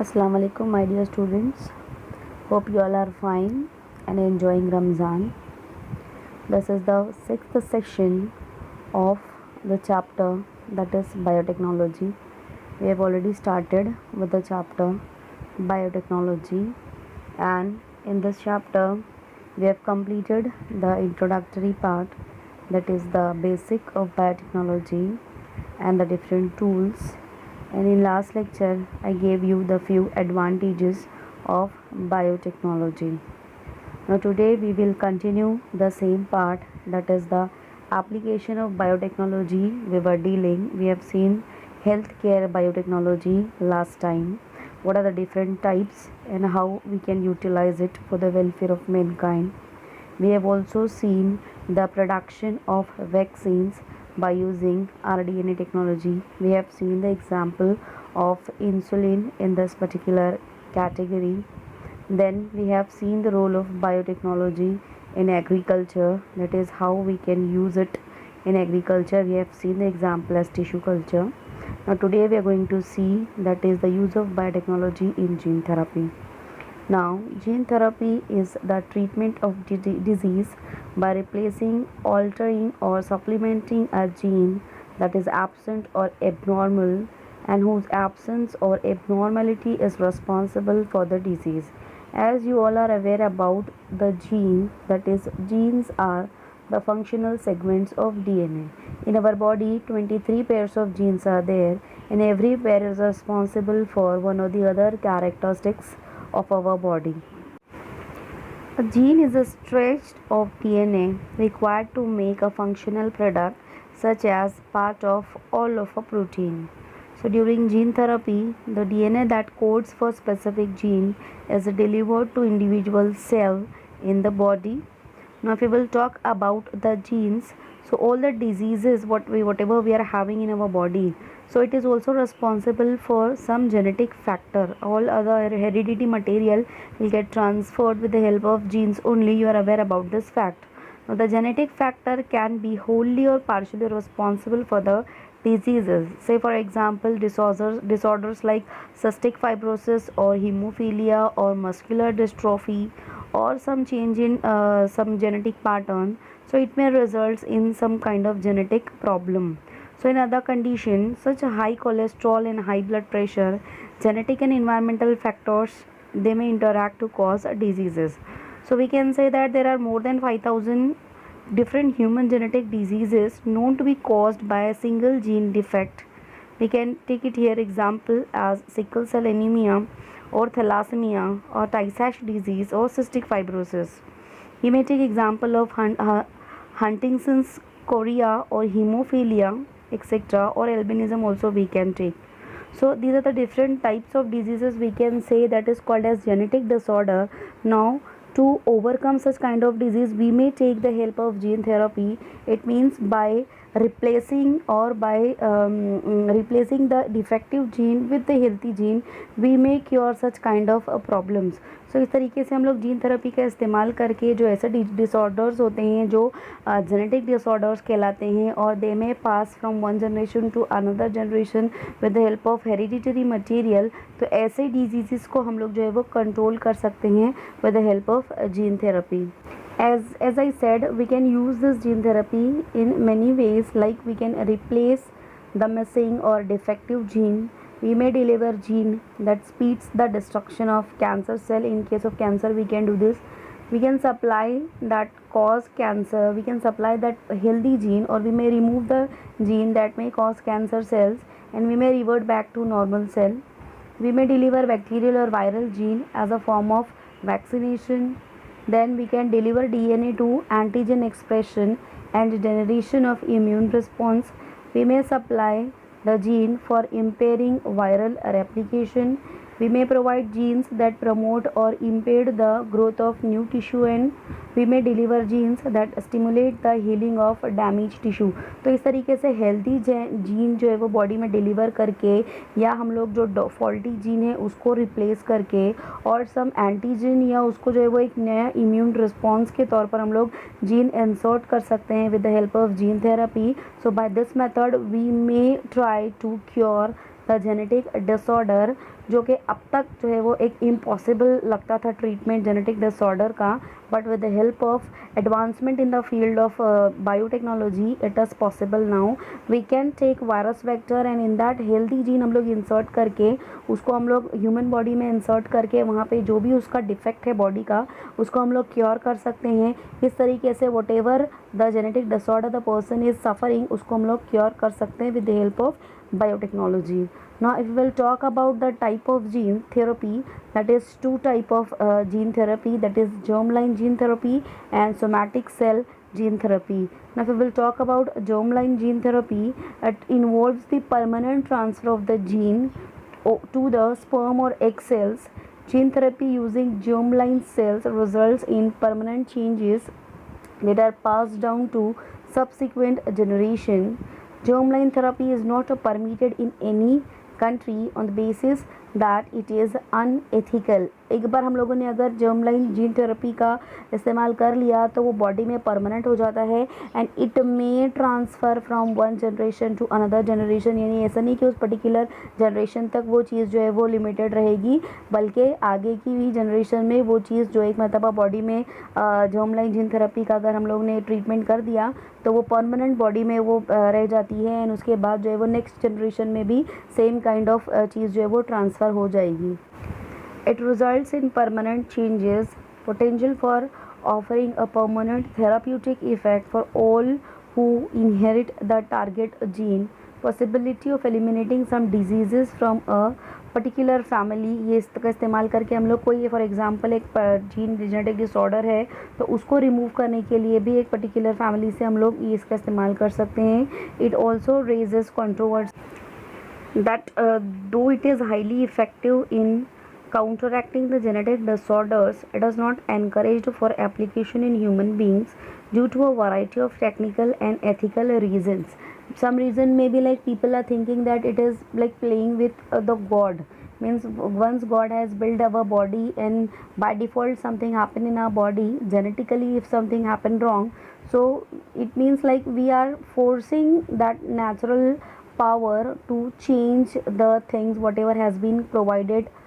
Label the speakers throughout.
Speaker 1: Assalamu alaikum, my dear students. Hope you all are fine and enjoying Ramzan. This is the sixth section of the chapter, that is biotechnology. We have already started with the chapter biotechnology, and in this chapter we have completed the introductory part, that is the basic of biotechnology and the different tools. And in last lecture I gave you the few advantages of biotechnology. Now today we will continue the same part, that is the application of biotechnology. We have seen healthcare biotechnology last time, what are the different types and how we can utilize it for the welfare of mankind. We have also seen the production of vaccines by using rDNA technology. We have seen the example of insulin in this particular category. Then we have seen the role of biotechnology in agriculture, that is how we can use it in agriculture. We have seen the example as tissue culture. Now today we are going to see, that is the use of biotechnology in gene therapy. Now, gene therapy is the treatment of disease by replacing, altering, or supplementing a gene that is absent or abnormal, and whose absence or abnormality is responsible for the disease. As you all are aware about the gene, that is, genes are the functional segments of DNA. In our body, 23 pairs of genes are there, and every pair is responsible for one or the other characteristics of our body. A gene is a stretch of DNA required to make a functional product, such as part of all of a protein. So during gene therapy, the DNA that codes for specific gene is delivered to individual cell in the body. Now if we will talk about the genes, so all the diseases whatever we are having in our body, so it is also responsible for some genetic factor. All other heredity material will get transferred with the help of genes only. You are aware about this fact. Now the genetic factor can be wholly or partially responsible for the diseases. Say for example, disorders like cystic fibrosis or hemophilia or muscular dystrophy, or some change in some genetic pattern, so it may result in some kind of genetic problem. So in other conditions such as high cholesterol and high blood pressure, genetic and environmental factors, they may interact to cause diseases. So we can say that there are more than 5000 different human genetic diseases known to be caused by a single gene defect. We can take it here example as sickle cell anemia or thalassemia or Tay-Sachs disease or cystic fibrosis. We may take example of Huntington's chorea or hemophilia, etc., or albinism also we can take. So these are the different types of diseases we can say that is called as genetic disorder. Now to overcome such kind of disease, we may take the help of gene therapy. It means by replacing or by replacing the defective gene with the healthy gene, we may cure such kind of problems. सो इस तरीके से हम लोग gene therapy का इस्तेमाल करके जो ऐसे डिसऑर्डर्स होते हैं जो जेनेटिक डिसऑर्डर्स कहलाते हैं, और they may pass from one generation to another generation with the help of hereditary material, तो ऐसे डिजीज़ को हम लोग जो है वो कंट्रोल कर सकते हैं with the help of gene therapy. As I said, we can use this gene therapy in many ways, like we can replace the missing or defective gene. We may deliver gene that speeds the destruction of cancer cell. In case of cancer, we can do this. We can supply that cause cancer. We can supply that healthy gene, or we may remove the gene that may cause cancer cells, and we may revert back to normal cell. We may deliver bacterial or viral gene as a form of vaccination. Then we can deliver DNA to antigen expression and generation of immune response. We may supply the gene for impairing viral replication. We may provide genes that promote or impede the growth of new tissue, and we may deliver genes that stimulate the healing of damaged tissue. तो इस तरीके से healthy gene जो है वो body में deliver करके, या हम लोग जो फॉल्टी जीन है उसको रिप्लेस करके, और सम एंटीजन या उसको जो है वो एक नया इम्यून रिस्पॉन्स के तौर पर हम लोग जीन इंसर्ट कर सकते हैं with the help of gene therapy. So by this method we may try to cure the genetic disorder जो कि अब तक जो है वो एक इम्पॉसिबल लगता था ट्रीटमेंट जेनेटिक डिसऑर्डर का, but with the help of advancement in the field of biotechnology it is possible now. We can take virus vector and in that healthy gene हम लोग इंसर्ट करके उसको हम लोग ह्यूमन बॉडी में insert करके वहाँ पे जो भी उसका डिफेक्ट है बॉडी का उसको हम लोग क्योर कर सकते हैं. इस तरीके से what ever the genetic disorder the person is suffering उसको हम लोग क्योर कर सकते हैं with the help of biotechnology. Now if we will talk about the type of gene therapy, that is two type of gene therapy, that is germline gene therapy and somatic cell gene therapy. Now if we will talk about germline gene therapy, it involves the permanent transfer of the gene to the sperm or egg cells. Gene therapy using germline cells results in permanent changes that are passed down to subsequent generation. Germline therapy is not permitted in any country on the basis that it is unethical. एक बार हम लोगों ने अगर germline gene therapy का इस्तेमाल कर लिया तो वो बॉडी में परमानेंट हो जाता है and it may transfer from one generation to another generation. यानी ऐसा नहीं कि उस पर्टिकुलर जनरेशन तक वो चीज़ जो है वो लिमिटेड रहेगी, बल्कि आगे की भी जनरेशन में वो चीज़ जो एक मरतबा बॉडी में जर्मलाइन जीन थेरेपी का अगर हम लोग ने ट्रीटमेंट कर दिया तो वो परमानेंट बॉडी में वो रह जाती है एंड उसके बाद जो है वो नेक्स्ट जनरेशन में भी सेम काइंड ऑफ चीज़ जो है वो ट्रांसफ़र हो जाएगी. It results in permanent changes, potential for offering a permanent therapeutic effect for all who inherit the target gene, possibility of eliminating some diseases from a particular family. ये इसका इस्तेमाल करके हम लोग कोई फॉर एग्जांपल एक जीन जेनेटिक डिसऑर्डर है तो उसको रिमूव करने के लिए भी एक पर्टिकुलर फैमिली से हम लोग ये इसका इस्तेमाल कर सकते हैं. It also raises controversy that though it is highly effective in counteracting the genetic disorders, it is not encouraged for application in human beings due to a variety of technical and ethical reasons. Some reason may be like people are thinking that it is like playing with the God. Means once God has built our body and by default something happen in our body genetically, if something happen wrong, so it means like we are forcing that natural power to change the things whatever has been provided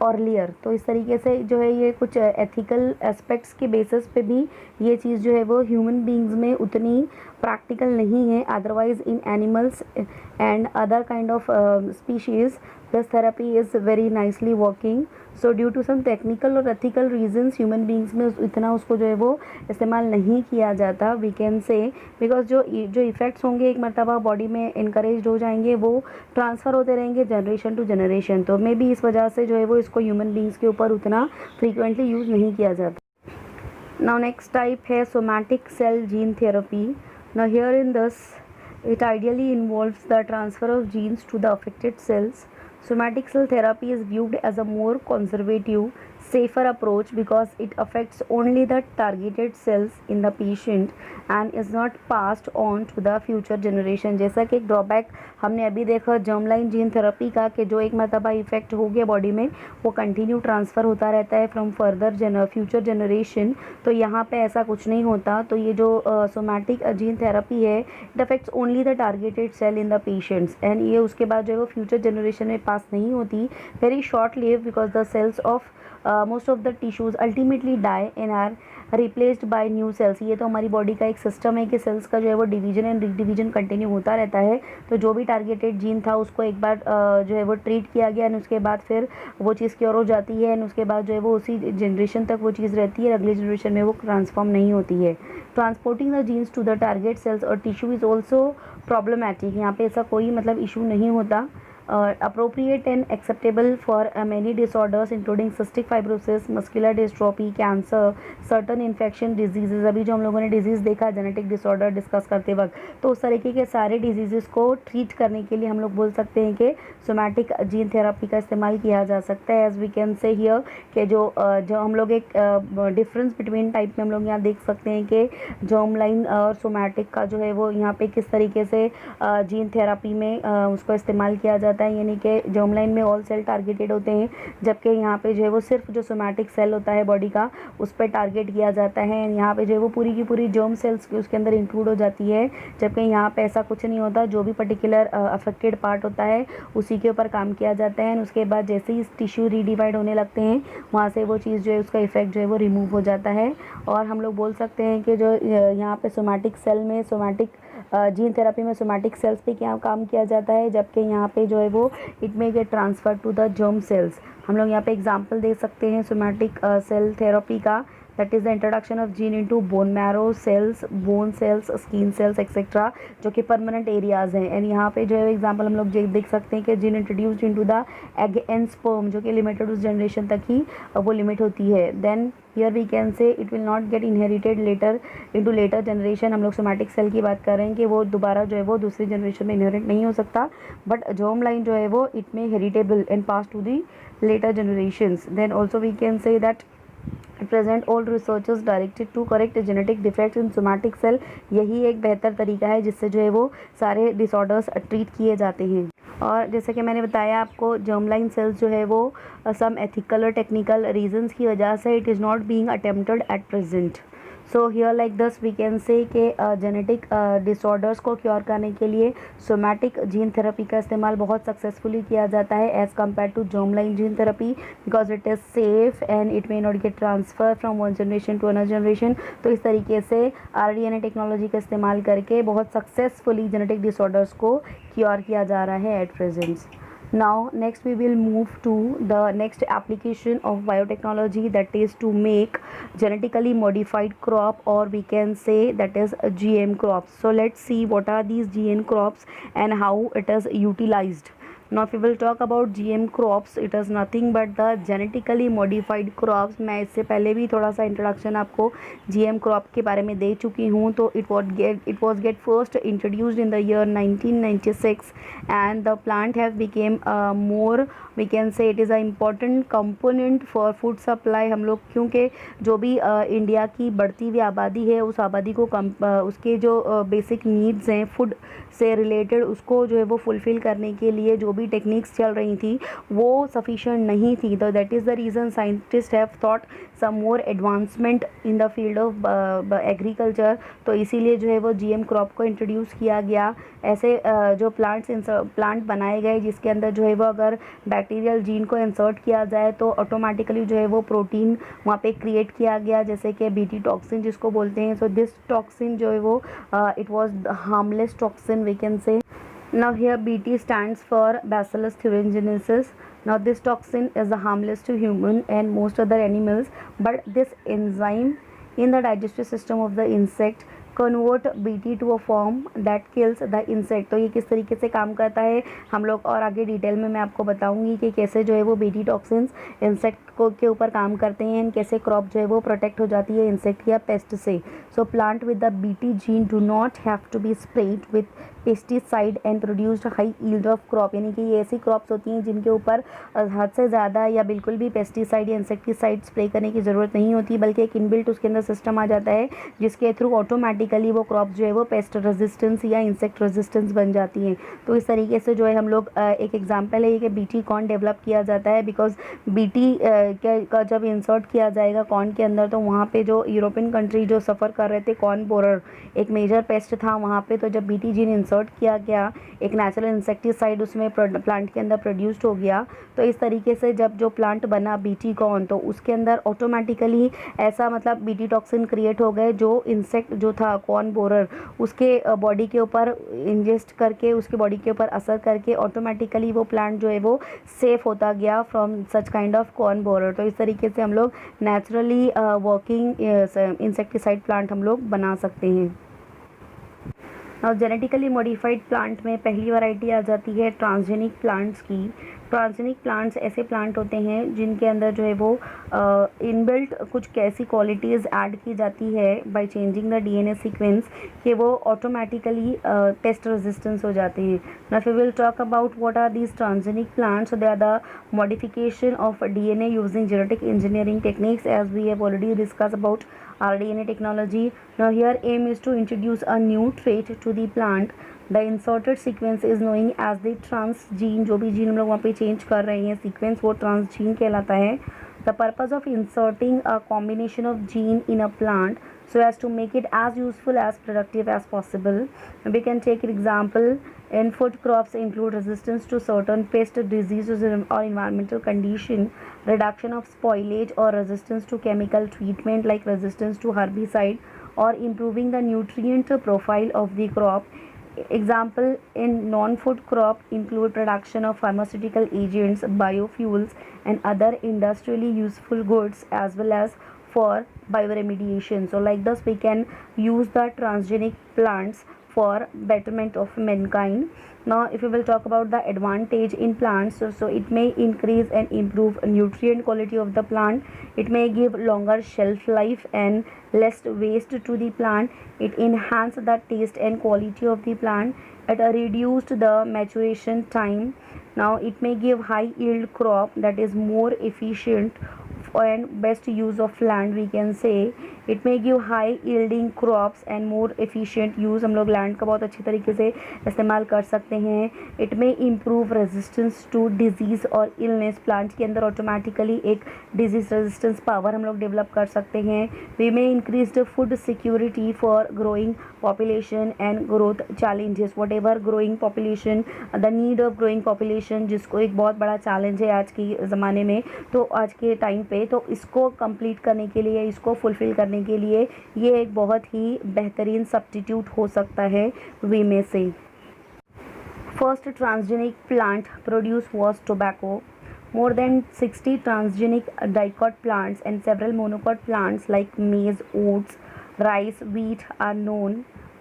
Speaker 1: earlier. तो इस तरीके से जो है ये कुछ ethical aspects के basis पे भी ये चीज़ जो है वो ह्यूमन बींग्स में उतनी प्रैक्टिकल नहीं है. Otherwise in animals and other kind of species this therapy is very nicely working. So due to some technical और एथिकल रीजंस ह्यूमन बींग्स में इतना उसको जो है वो इस्तेमाल नहीं किया जाता, वी कैन से, बिकॉज जो इफ़ेक्ट्स होंगे एक मरतबा बॉडी में इनकरेज हो जाएंगे वो ट्रांसफ़र होते रहेंगे जनरेशन टू जनरेशन. तो मे बी इस वजह से जो है वो इसको ह्यूमन बींग्स के ऊपर उतना फ्रीक्वेंटली यूज़ नहीं किया जाता. नाउ नेक्स्ट टाइप है somatic cell gene therapy. Now here in this it ideally involves the transfer of genes to the affected cells. Somatic cell therapy is viewed as a more conservative, safer approach because it affects only the targeted cells in the patient and is not passed on to the future generation. जैसा कि एक drawback हमने अभी देखा germline gene therapy का कि जो एक मरतबा इफेक्ट हो गया बॉडी में वो कंटिन्यू ट्रांसफ़र होता रहता है फ्रॉम फर्दर फ्यूचर जनरेशन. तो यहाँ पे ऐसा कुछ नहीं होता. तो ये जो सोमैटिक जीन थेरेपी है it affects only the targeted cell in the patients and ये उसके बाद जो है वो फ्यूचर जनरेशन में पास नहीं होती. Very short live because the cells of most of the tissues ultimately die and are replaced by new cells. ये तो हमारी बॉडी का एक सिस्टम है कि सेल्स का जो है वो डिवीजन एंड डिवीजन कंटिन्यू होता रहता है. तो जो भी टारगेटेड जीन था उसको एक बार जो है वो ट्रीट किया गया एंड उसके बाद फिर वो चीज़ क्योर हो जाती है एंड उसके बाद जो है वो उसी जनरेशन तक वो चीज़ रहती है, अगली जनरेशन में वो ट्रांसफॉर्म नहीं होती है. Transporting the genes to the target cells और टिश्यू इज़ ऑल्सो प्रॉब्लमैटिक. यहाँ पे ऐसा कोई मतलब इशू नहीं होता. Appropriate and acceptable for many disorders including cystic fibrosis, muscular dystrophy, cancer, certain infection diseases. अभी जो हम लोगों ने डिजीज़ देखा जेनेटिक डिसऑर्डर डिस्कस करते वक्त, तो उस तरीके के सारे डिजीज़ को ट्रीट करने के लिए हम लोग बोल सकते हैं कि सोमैटिक जीन थेरेपी का इस्तेमाल किया जा सकता है. As we can say here कि जो हम लोग एक डिफरेंस बिटवीन टाइप में हम लोग यहाँ देख सकते हैं कि जर्मलाइन और सोमैटिक का जो है वो यहाँ पे किस तरीके से जीन थेरेपी में उसको इस्तेमाल किया जाता जाता है, यानी कि जर्म लाइन में ऑल सेल टारगेटेड होते हैं, जबकि यहाँ पे जो है वो सिर्फ जो सोमैटिक सेल होता है बॉडी का उस पर टारगेट किया जाता है। यहाँ पे जो है वो पूरी की पूरी जर्म सेल्स उसके अंदर इंक्लूड हो जाती है, जबकि यहाँ पे ऐसा कुछ नहीं होता। जो भी पर्टिकुलर अफेक्टेड पार्ट होता है उसी के ऊपर काम किया जाता है, उसके बाद जैसे ही टिश्यू रीडिवाइड होने लगते हैं वहाँ से वो चीज़ जो है उसका इफेक्ट जो है वो रिमूव हो जाता है। और हम लोग बोल सकते हैं कि जो यहाँ पे सोमैटिक सेल में सोमैटिक जीन थेरेपी में सोमैटिक सेल्स पे क्या काम किया जाता है, जबकि यहाँ पे जो है वो इट में get transfer to the germ cells. हम लोग यहाँ पे एग्जांपल दे सकते हैं सोमैटिक सेल थेरेपी का, that is the introduction of gene into bone marrow cells, bone cells, skin cells etcetera, जो कि परमानेंट एरियाज़ हैं। एंड यहाँ पे जो है एग्जांपल हम लोग देख सकते हैं कि gene introduced into the egg and sperm, जो कि लिमिटेड उस जनरेशन तक ही वो लिमिट होती है। Then here we can say it will not get inherited later into later generation. हम लोग सोमैटिक सेल की बात कर रहे हैं कि वो दोबारा जो है वो दूसरी जनरेशन में इनहेरिट नहीं हो सकता, बट जर्म लाइन जो है वो इट में heritable and pass to the later generations. Then also we can say that at present all researchers directed to correct genetic defects in somatic cell। यही एक बेहतर तरीका है जिससे जो है वो सारे डिसऑर्डर्स ट्रीट किए जाते हैं। और जैसे कि मैंने बताया आपको, जर्म लाइन सेल्स जो है वो सम एथिकल और टेक्निकल रीजंस की वजह से it is not being attempted at present. So here like दस वी कैन से कि जेनेटिक डिसऑर्डर्स को क्योर करने के लिए सोमैटिक जीन थेरेपी का इस्तेमाल बहुत सक्सेसफुली किया जाता है as compare to germ line gene therapy, because it is safe and it may not get transfer from one generation to another generation. तो इस तरीके से RDNA टेक्नोलॉजी का इस्तेमाल करके बहुत सक्सेसफुली जेनेटिक डिसऑर्डर्स को क्योर किया जा रहा है at present. Now next we will move to the next application of biotechnology, that is to make genetically modified crop, or we can say that is GM crops. So let's see what are these GM crops and how it is utilized. Now if we will talk about GM crops, it is nothing but the genetically modified crops। मैं इससे पहले भी थोड़ा सा introduction आपको GM crop के बारे में दे चुकी हूँ। तो it was get first introduced in the year 1996 and the plant have became more, we can say it is a important component for food supply। हम लोग क्योंकि जो भी इंडिया की बढ़ती हुई आबादी है उस आबादी को उसके जो बेसिक नीड्स हैं फूड से रिलेटेड उसको जो है वो फुलफ़िल करने के लिए जो भी टेक्निक्स चल रही थी वो सफिशिएंट नहीं थी। तो that is the reason scientist have thought some more advancement in the field of agriculture. तो इसीलिए जो है वो GM क्रॉप को इंट्रोड्यूस किया गया। ऐसे जो प्लांट बनाए गए जिसके अंदर जो है वो अगर बैक्टीरियल जीन को इंसर्ट किया जाए तो ऑटोमेटिकली जो है वो प्रोटीन वहाँ पे क्रिएट किया गया, जैसे कि BT टॉक्सिन जिसको बोलते हैं। सो दिस टॉक्सिन जो है वो it was harmless toxin we can say। Now here BT stands for Bacillus thuringiensis। Now this toxin is harmless to human and most other animals, but this enzyme in the digestive system of the insect convert BT to a form that kills the insect. तो ये किस तरीके से काम करता है हम लोग और आगे डिटेल में मैं आपको बताऊंगी कि कैसे जो है वो BT टॉक्सिन्स इंसेक्ट को के ऊपर काम करते हैं एंड कैसे क्रॉप जो है वो प्रोटेक्ट हो जाती है इंसेक्ट या पेस्ट से। So plant with the BT gene do not have to be spread with pesticide and produced high yield of crop. यानी कि ये ऐसी क्रॉप्स होती हैं जिनके ऊपर हद से ज़्यादा या बिल्कुल भी पेस्टिसाइड या इंसेक्टिसाइड स्प्रे करने की ज़रूरत नहीं होती, बल्कि एक इनबिल्ट उसके अंदर सिस्टम आ जाता है जिसके थ्रू ऑटोमेटिकली वो क्रॉप जो है वो पेस्ट रेजिस्टेंस या इंसेक्ट रेजिस्टेंस बन जाती हैं। तो इस तरीके से जो है हम लोग एक एग्जांपल है ये कि BT कॉर्न डेवलप किया जाता है, बिकॉज BT का जब इंसर्ट किया जाएगा कॉर्न के अंदर तो वहाँ पे जो यूरोपियन कंट्री जो सफ़र कर रहे थे कॉर्न बोरर एक मेजर पेस्ट था वहाँ पे। तो जब BT जीन इंसर्ट किया गया एक नेचुरल इंसेक्टिसाइड उसमें प्लांट के अंदर प्रोड्यूस्ड हो गया। तो इस तरीके से जब जो प्लांट बना BT कॉर्न तो उसके अंदर ऑटोमेटिकली ऐसा मतलब BT टॉक्सिन क्रिएट हो गए जो इंसेक्ट जो था कॉर्न बोरर उसके बॉडी के ऊपर इंजेस्ट करके उसके बॉडी के ऊपर असर करके ऑटोमेटिकली वो प्लांट जो है वो सेफ होता गया from such kind of corn borer. तो इस तरीके से हम लोग नेचुरली वर्किंग इंसेक्टिसाइड प्लांट हम लोग बना सकते हैं। और जेनेटिकली मॉडिफाइड प्लांट में पहली वैरायटी आ जाती है ट्रांसजेनिक प्लांट्स की। ट्रांसजेनिक प्लांट्स ऐसे प्लांट होते हैं जिनके अंदर जो है वो इनबिल्ट कुछ कैसी क्वालिटीज़ ऐड की जाती है by changing the DNA sequence कि वो ऑटोमेटिकली पेस्ट रेजिस्टेंस हो जाते हैं। Now we will talk about what are these transgenic plants. They are the modification of DNA using genetic engineering techniques as we have already discuss about RDNA technology। Now here aim is to introduce a new trait to the plant the inserted sequence is knowing as the transgene, जो भी gene हम लोग वहाँ पे change कर रहे हैं sequence, वो ट्रांसजीन कहलाता है. The purpose of inserting a combination of gene in a plant so as to make it as useful as productive as possible. We can take an example. In food crops include resistance to certain pest diseases or environmental condition, reduction of spoilage or resistance to chemical treatment like resistance to herbicide, or improving the nutrient profile of the crop. Example in non-food crop include production of pharmaceutical agents, biofuels, and other industrially useful goods, as well as for bioremediation. So like this we can use the transgenic plants for betterment of mankind. Now if we will talk about the advantage in plants, so it may increase and improve nutrient quality of the plant, it may give longer shelf life and less waste to the plant, it enhance the taste and quality of the plant, it reduced the maturation time. Now it may give high yield crop that is more efficient and best use of land, we can say. It may give high yielding crops and more efficient use, हम लोग land का बहुत अच्छी तरीके से इस्तेमाल कर सकते हैं. It may improve resistance to disease और इलनेस, प्लांट के अंदर ऑटोमेटिकली एक डिजीज़ रेजिस्टेंस पावर हम लोग डेवलप कर सकते हैं. We may increase the food security for growing population and growth challenges. What ever growing population, the need of growing population, जिसको एक बहुत बड़ा चैलेंज है आज के ज़माने में, तो आज के टाइम पे, तो इसको कंप्लीट करने के लिए, इसको फुलफ़िल करने के लिए ये एक बहुत ही बेहतरीन सब्स्टिट्यूट हो सकता है वी में से. First transgenic plant produce was tobacco. More than 60 transgenic dicot plants and several monocot plants like maize, oats, rice, wheat are known.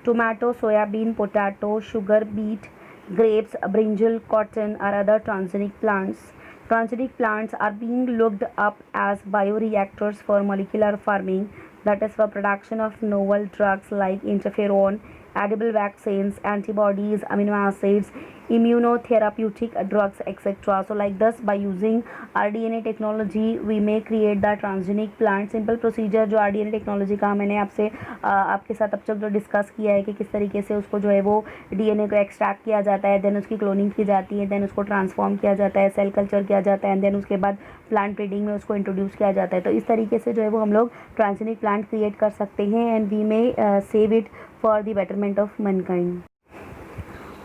Speaker 1: Tomato, soybean, potato, sugar beet, grapes, brinjal, cotton are other transgenic plants. Transgenic plants are being looked up as bioreactors for molecular farming, that is for production of novel drugs like interferon, edible vaccines, antibodies, amino acids, immunotherapeutic drugs, etc. So like this, by using RDNA technology we may create the transgenic plant. Simple procedure जो RDNA technology का मैंने आपके साथ अब तक जो discuss किया है कि किस तरीके से उसको जो है वो DNA को एक्सट्रैक्ट किया जाता है, देन उसकी क्लोनिंग की जाती है, देन उसको ट्रांसफॉर्म किया जाता है, सेल कल्चर किया जाता है, एंड देन उसके बाद प्लांट ब्रीडिंग में उसको इंट्रोड्यूस किया जाता है. तो इस तरीके से जो है वो हम लोग ट्रांसजेनिक प्लांट क्रिएट कर सकते हैं and we may save it for the betterment of mankind.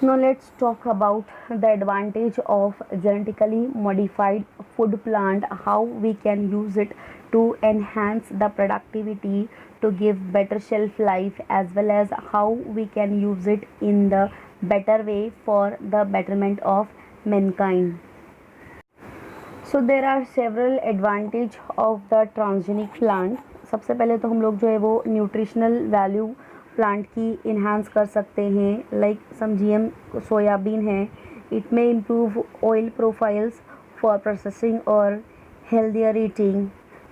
Speaker 1: Now let's talk about the advantage of genetically modified food plant, how we can use it to enhance the productivity, to give better shelf life, as well as how we can use it in the better way for the betterment of mankind. So there are several advantage of the transgenic plant. सबसे पहले तो हम लोग जो है वो nutritional value plant की enhance कर सकते हैं. लाइक सम GM सोयाबीन है, it may improve oil profiles for processing और healthier eating.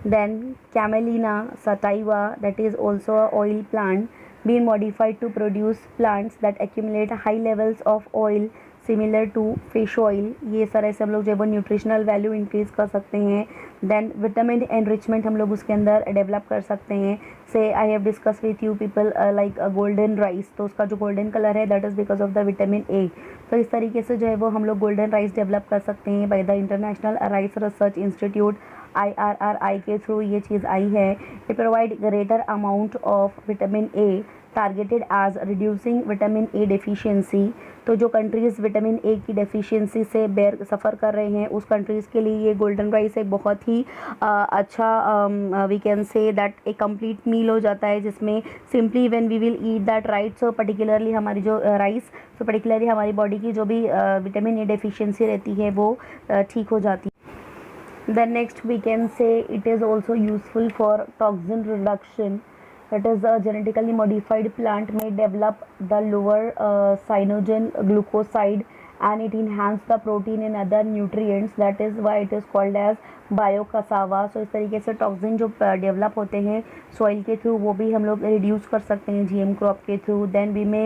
Speaker 1: Then camelina sativa, that is also a oil plant being modified to produce plants that accumulate high levels of oil similar to fish oil. ये सारे से हम लोग जो है वो nutritional value increase कर सकते हैं. देन विटामिन एनरिचमेंट हम लोग उसके अंदर डेवलप कर सकते हैं. से I have discuss with you people like golden rice, तो उसका जो गोल्डन कलर है that is because of the vitamin A. तो इस तरीके से जो है वो हम लोग गोल्डन राइस डेवलप कर सकते हैं by the International Rice Research Institute IRRI के थ्रू ये चीज़ आई है. It provide greater amount of vitamin A targeted as reducing vitamin A deficiency. तो जो कंट्रीज़ विटामिन ए की डेफिशिएंसी से सफ़र कर रहे हैं उस कंट्रीज़ के लिए ये गोल्डन राइस एक बहुत ही अच्छा वी कैन से दैट एक कंप्लीट मील हो जाता है, जिसमें simply when we will eat that right, so particularly हमारी जो राइस, सो पर्टिकुलरली हमारी बॉडी की जो भी विटामिन ए डेफिशिएंसी रहती है वो ठीक हो जाती है. Then next we can say it is also useful for toxin reduction. That is, a genetically modified plant may develop the lower cyanogen glucoside and it enhance the protein and other nutrients. That is why it is called as bio cassava. So इस तरीके से toxin जो develop होते हैं soil के through वो भी हम लोग रिड्यूस कर सकते हैं GM क्रॉप के थ्रू. Then we may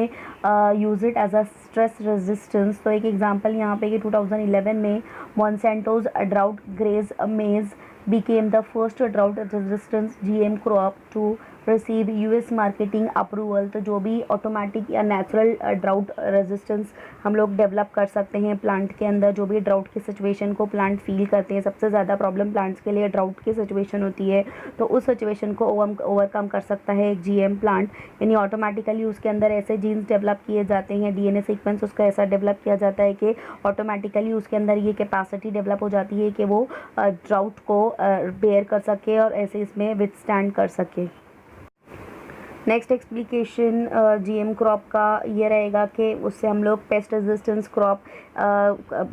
Speaker 1: use it as a stress resistance. तो एक एग्जांपल यहाँ पे कि 2011 में Monsanto's drought graze maize became the first drought resistant GM crop to receive US marketing approval. तो जो भी ऑटोमेटिक या नेचुरल ड्राउट रेजिस्टेंस हम लोग डेवलप कर सकते हैं प्लांट के अंदर, जो भी ड्राउट की सिचुएशन को प्लांट फील करते हैं। सबसे ज़्यादा प्रॉब्लम प्लांट्स के लिए ड्राउट की सिचुएशन होती है, तो उस सिचुएशन को ओवरकम कर सकता है एक जीएम प्लांट। यानी ऑटोमेटिकली उसके अंदर ऐसे जीन्स डेवलप किए जाते हैं, डीएनए सीक्वेंस उसका ऐसा डेवलप किया जाता है कि ऑटोमेटिकली उसके अंदर ये कैपेसिटी डेवलप हो जाती है कि वो ड्राउट को बेयर कर सके और ऐसे इसमें विथस्टैंड कर सके। नेक्स्ट एक्सप्लिकेशन जीएम क्रॉप का ये रहेगा कि उससे हम लोग पेस्ट रेजिस्टेंस क्रॉप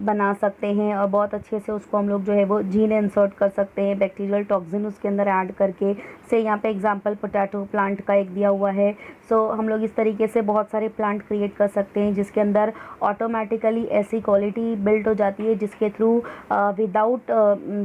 Speaker 1: बना सकते हैं और बहुत अच्छे से उसको हम लोग जो है वो जीन इंसर्ट कर सकते हैं, बैक्टीरियल टॉक्सिन उसके अंदर ऐड करके। से यहाँ पे एग्जांपल पोटैटो प्लांट का एक दिया हुआ है। सो हम लोग इस तरीके से बहुत सारे प्लांट क्रिएट कर सकते हैं जिसके अंदर ऑटोमेटिकली ऐसी क्वालिटी बिल्ड हो जाती है जिसके through without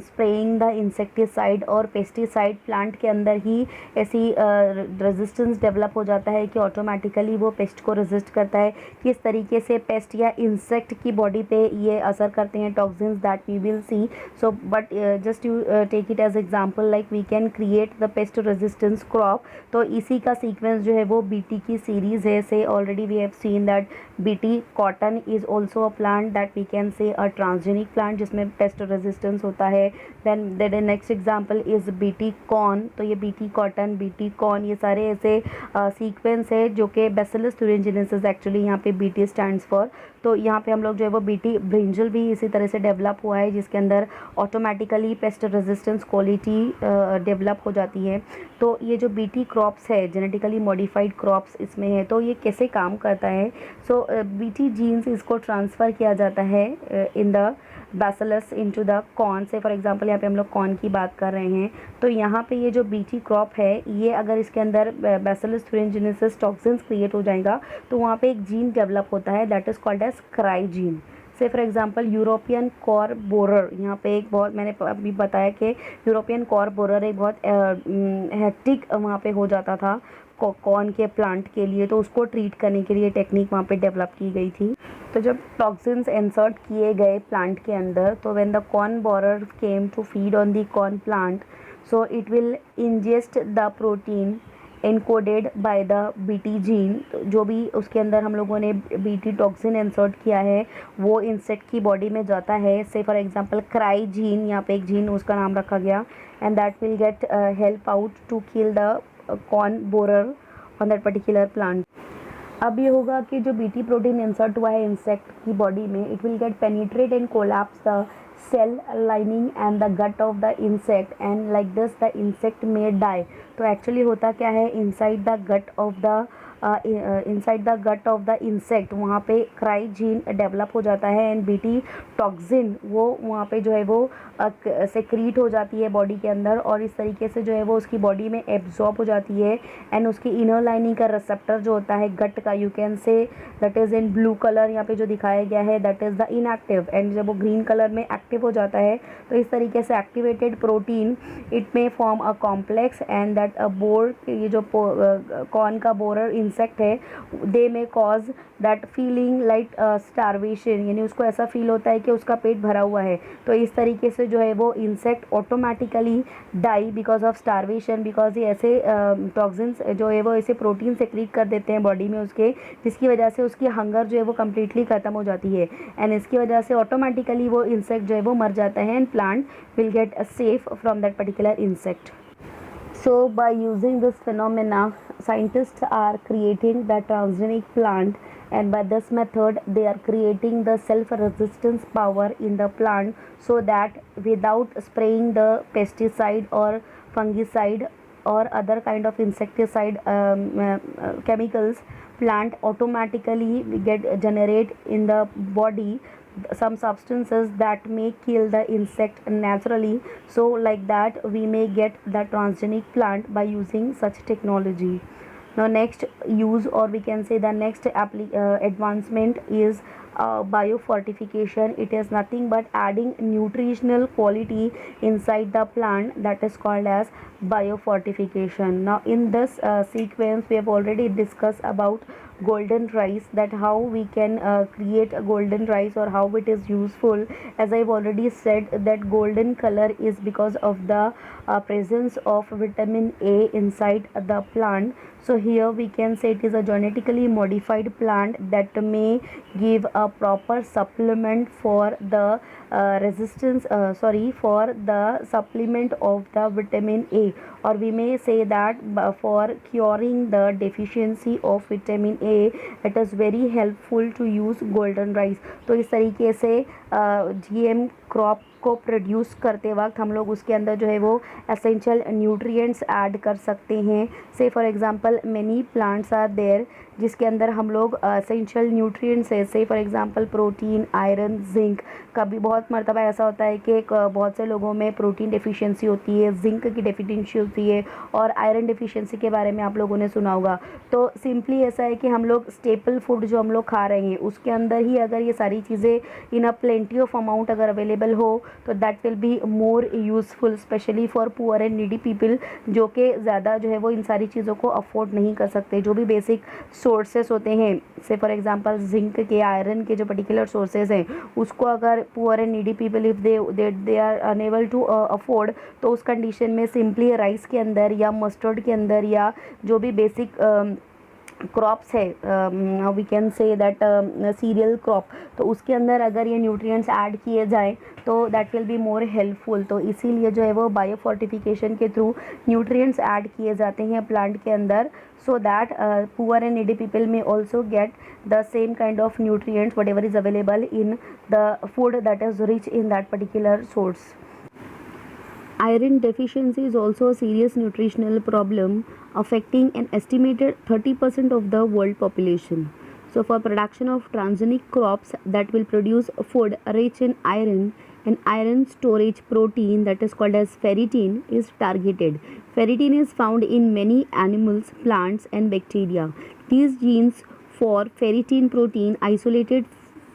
Speaker 1: spraying the insecticide और पेस्टिसाइड प्लांट के अंदर ही ऐसी रेजिस्टेंस डेवलप हो जाता है कि ऑटोमेटिकली वो पेस्ट को रेजिस्ट करता है। किस तरीके से पेस्ट या इंसेक्ट की बॉडी पे ये असर करते हैं toxins, that we will see. So but just you take it as example, like we can create the pest resistance crop. तो इसी का सीक्वेंस जो है वो बीटी की सीरीज़ है। Say already we have seen that BT cotton is also a plant that we can say a transgenic plant जिसमें pest resistance होता है। Then next example is BT corn. तो ये बीटी कॉटन, बीटी कॉर्न, ये सारे ऐसे sequence है जो कि बैसिलस thuringiensis एक्चुअली यहाँ पे बीटी स्टैंड्स फॉर। तो यहाँ पे हम लोग जो है वो बीटी ब्रिंजल भी इसी तरह से डेवलप हुआ है जिसके अंदर automatically pest resistance quality develop हो जाती है। तो ये जो बीटी क्रॉप्स है, जेनेटिकली मॉडिफाइड क्रॉप्स इसमें है, तो ये कैसे काम करता है। सो बीटी जीन्स इसको ट्रांसफ़र किया जाता है in the bacillus into the corn. से फॉर एग्जांपल यहाँ पे हम लोग कॉर्न की बात कर रहे हैं, तो यहाँ पे ये जो बीटी क्रॉप है, ये अगर इसके अंदर बैसिलस thuringiensis टॉक्सिन्स क्रिएट हो जाएगा तो वहाँ पे एक जीन डेवलप होता है that is called as cry gene. Say for example European corn borer, यहाँ पे एक बहुत, मैंने अभी बताया कि यूरोपियन कॉर बोरर एक बहुत हेक्टिक वहाँ पे हो जाता था कॉर्न के प्लांट के लिए, तो उसको ट्रीट करने के लिए टेक्निक वहाँ पे डेवलप की गई थी। तो जब टॉक्सिन्स इंसर्ट किए गए प्लांट के अंदर, तो when the corn borer came to feed on the corn plant, so it will ingest the protein encoded by the BT gene. तो जो भी उसके अंदर हम लोगों ने बीटी टॉक्सिन इंसर्ट किया है वो इंसेक्ट की बॉडी में जाता है। Say for example cry gene, यहाँ पे एक जीन उसका नाम रखा गया, and that will get help out to kill the corn borer on that particular plant. अब ये होगा कि जो बीटी प्रोटीन इंसर्ट हुआ है इंसेक्ट की बॉडी में, it will get penetrate and collapse the cell lining and the gut of the insect, and like this the insect may die। तो एक्चुअली होता क्या है, inside the gut of the insect वहाँ पे cry gene develop हो जाता है and BT toxin वो वहाँ पे जो है वो सेक्रीट हो जाती है बॉडी के अंदर, और इस तरीके से जो है वो उसकी बॉडी में एब्जॉर्ब हो जाती है। एंड उसकी इनर लाइनिंग का रिसेप्टर जो होता है गट का, you can say that is in blue colour, यहाँ पे जो दिखाया गया है that is the inactive, and जब वो ग्रीन कलर में एक्टिव हो जाता है तो इस तरीके से एक्टिवेटेड प्रोटीन इट में form a complex and that a bore, ये जो कॉर्न का बोरर इंसेक्ट है, दे में cause that feeling like starvation, यानी उसको ऐसा फील होता है कि उसका पेट भरा हुआ है। तो इस तरीके से जो है वो insect automatically die because of starvation, because ये ऐसे टॉक्सिन्स जो है वो ऐसे प्रोटीन सेक्रीट कर देते हैं बॉडी में उसके, जिसकी वजह से उसकी हंगर जो है वो कम्प्लीटली ख़त्म हो जाती है, एंड इसकी वजह से ऑटोमेटिकली वो इंसेक्ट जो है वो मर जाता है and plant will get safe from that particular insect. So by using this phenomena, scientists are creating the transgenic plant, and by this method they are creating the self-resistance power in the plant, so that without spraying the pesticide or fungicide or other kind of insecticide chemicals, plant automatically generate in the body some substances that may kill the insect naturally. So like that we may get the transgenic plant by using such technology. Now next use, or we can say the next advancement is biofortification. It is nothing but adding nutritional quality inside the plant, that is called as biofortification. Now in this sequence we have already discussed about golden rice, that how we can create a golden rice or how it is useful. As I've already said, that golden color is because of the presence of vitamin A inside the plant. So here we can say it is a genetically modified plant that may give a proper supplement for the for the supplement of the vitamin A, or we may say that for curing the deficiency of vitamin A, it is very helpful to use golden rice. तो इस तरीके से GM crop को produce करते वक्त हम लोग उसके अंदर जो है वो एसेंशियल न्यूट्रिएंट्स ऐड कर सकते हैं. Say for example many plants are there जिसके अंदर हम लोग एसेंशियल न्यूट्रिएंट्स है, say for example protein, iron, zinc. कभी बहुत मर्तबा ऐसा होता है कि बहुत से लोगों में प्रोटीन डेफिशिएंसी होती है, जिंक की डेफिशिएंसी होती है और आयरन डेफिशिएंसी के बारे में आप लोगों ने सुना होगा. तो सिंपली ऐसा है कि हम लोग स्टेपल फूड जो हम लोग खा रहे हैं उसके अंदर ही अगर ये सारी चीज़ें इन अ प्लेंटी ऑफ अमाउंट अगर अवेलेबल हो तो that will be more useful, specially for poor and needy people जो कि ज़्यादा जो है वो इन सारी चीज़ों को अफोर्ड नहीं कर सकते. जो भी बेसिक सोर्सेस होते हैं, से फॉर एग्जांपल जिंक के, आयरन के जो पर्टिकुलर सोर्सेज हैं, उसको अगर poor and needy people if they are unable to afford, तो उस कंडीशन में सिंपली राइस के अंदर या मस्टर्ड के अंदर या जो भी बेसिक क्रॉप्स है, we can say that cereal crop, तो उसके अंदर अगर ये न्यूट्रिएंट्स ऐड किए जाएँ तो that will be more helpful. तो इसीलिए जो है वो बायोफोर्टिफिकेशन के थ्रू न्यूट्रिएंट्स ऐड किए जाते हैं प्लांट के अंदर, so that poor and needy people may also get the same kind of nutrients whatever is available in the food that is rich in that particular source. Iron deficiency is also a serious nutritional problem affecting an estimated 30% of the world population. So for production of transgenic crops that will produce food rich in iron, an iron storage protein that is called as ferritin is targeted. Ferritin is found in many animals, plants and bacteria. These genes for ferritin protein isolated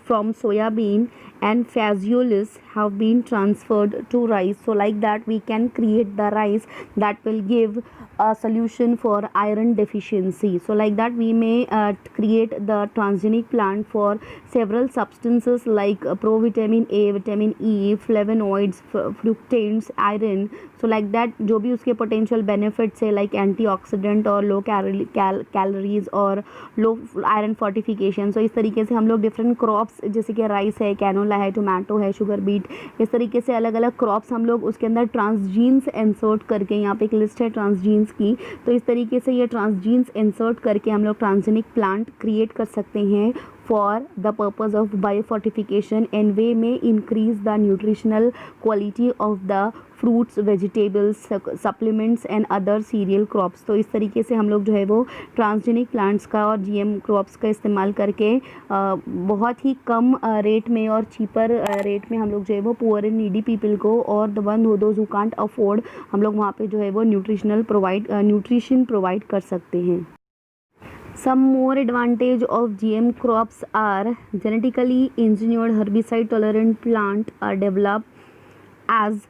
Speaker 1: from soybean and phaseolus have been transferred to rice. So like that we can create the rice that will give a solution for iron deficiency. So like that we may create the transgenic plant for several substances like provitamin A, vitamin E, flavonoids, fructans, iron. So like that जो भी उसके potential benefits है like antioxidant और low calories और low iron fortification. So इस तरीके से हम लोग different crops जैसे कि rice है, canola है, टोमेटो है, शुगर बीट, इस तरीके से अलग अलग क्रॉप्स हम लोग उसके अंदर ट्रांसजीन्स इंसर्ट करके, यहाँ पे एक लिस्ट है ट्रांसजीन्स की, तो इस तरीके से ये ट्रांसजीन्स इंसर्ट करके हम लोग ट्रांसजेनिक प्लांट क्रिएट कर सकते हैं for the purpose of biofortification and we may increase the nutritional quality of the fruits, vegetables, supplements and other cereal crops. तो इस तरीके से हम लोग जो है वो ट्रांसजेनिक प्लांट्स का और GM क्रॉप्स का इस्तेमाल करके बहुत ही कम रेट में और चीपर रेट में हम लोग जो है वो पुअर एंड नीडी पीपल को और the one those who can't afford हम लोग वहाँ पे जो है वो न्यूट्रिशन प्रोवाइड कर सकते हैं. Some more advantage of GM crops are genetically engineered herbicide tolerant plant are developed as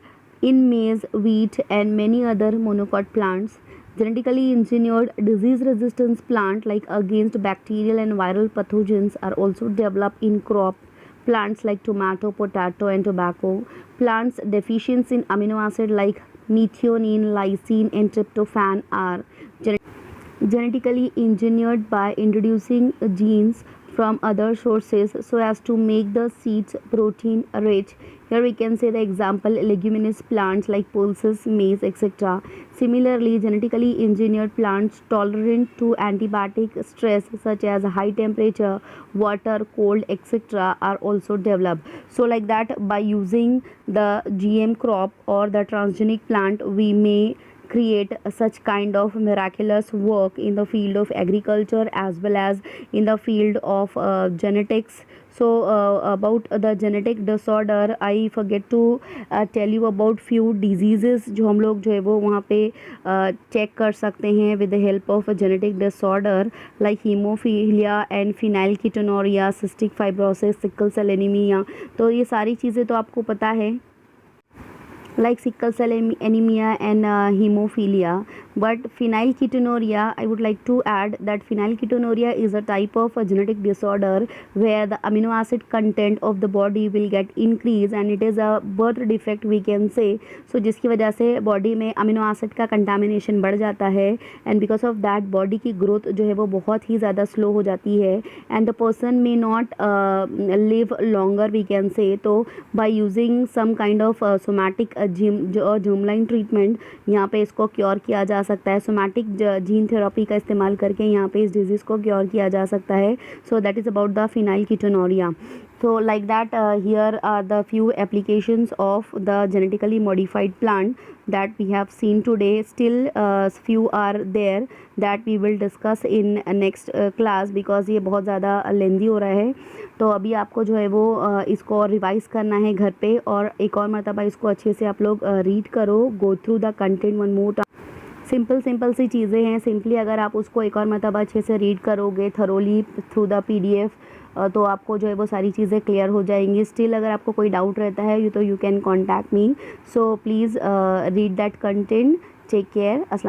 Speaker 1: in maize, wheat and many other monocot plants. Genetically engineered disease resistance plant like against bacterial and viral pathogens are also developed in crop plants like tomato, potato and tobacco. Plants deficient in amino acid like methionine, lysine and tryptophan are genetically engineered by introducing genes from other sources so as to make the seeds protein rich. Here we can say the example leguminous plants like pulses, maize, etc. Similarly, genetically engineered plants tolerant to antibiotic stress such as high temperature, water, cold, etc. are also developed. So like that by using the GM crop or the transgenic plant we may create such kind of miraculous work in the field of agriculture as well as in the field of genetics. So about the genetic disorder, I forget to tell you about few diseases जो हम लोग जो है वो वहाँ पे check कर सकते हैं with the help of a genetic disorder like hemophilia and phenylketonuria, cystic fibrosis, sickle cell anemia. तो ये सारी चीज़ें तो आपको पता है, like sickle cell anemia and hemophilia. But phenylketonuria, I would like to add that phenylketonuria is a type of a genetic disorder where the amino acid content of the body will get increased and it is a birth defect we can say. So जिसकी वजह से body में amino acid का contamination बढ़ जाता है and because of that body की growth जो है वो बहुत ही ज़्यादा स्लो हो जाती है and the person may not live longer we can say. तो by using some kind of somatic germline treatment यहाँ पे इसको क्योर किया जा सकता है. सोमैटिक जीन थेरेपी का इस्तेमाल करके यहाँ पे इस डिजीज़ को क्योर किया जा सकता है. So that is about the phenylketonuria. So like that here are the few applications of the genetically modified plant that we have seen today. Still few are there that we will discuss in next class because ये बहुत ज़्यादा लेंदी हो रहा है. तो अभी आपको जो है वो इसको रिवाइज़ करना है घर पे और एक और मरतबा इसको अच्छे से आप लोग रीड करो, go through the content one more time. Simple सी चीज़ें हैं. सिंपली अगर आप उसको एक और मरतबा अच्छे से रीड करोगे थरोली थ्रू द PDF तो आपको जो है वो सारी चीज़ें क्लियर हो जाएंगी. स्टिल अगर आपको कोई डाउट रहता है तो you can contact me. So please read that content. Take care. अस्सलाम.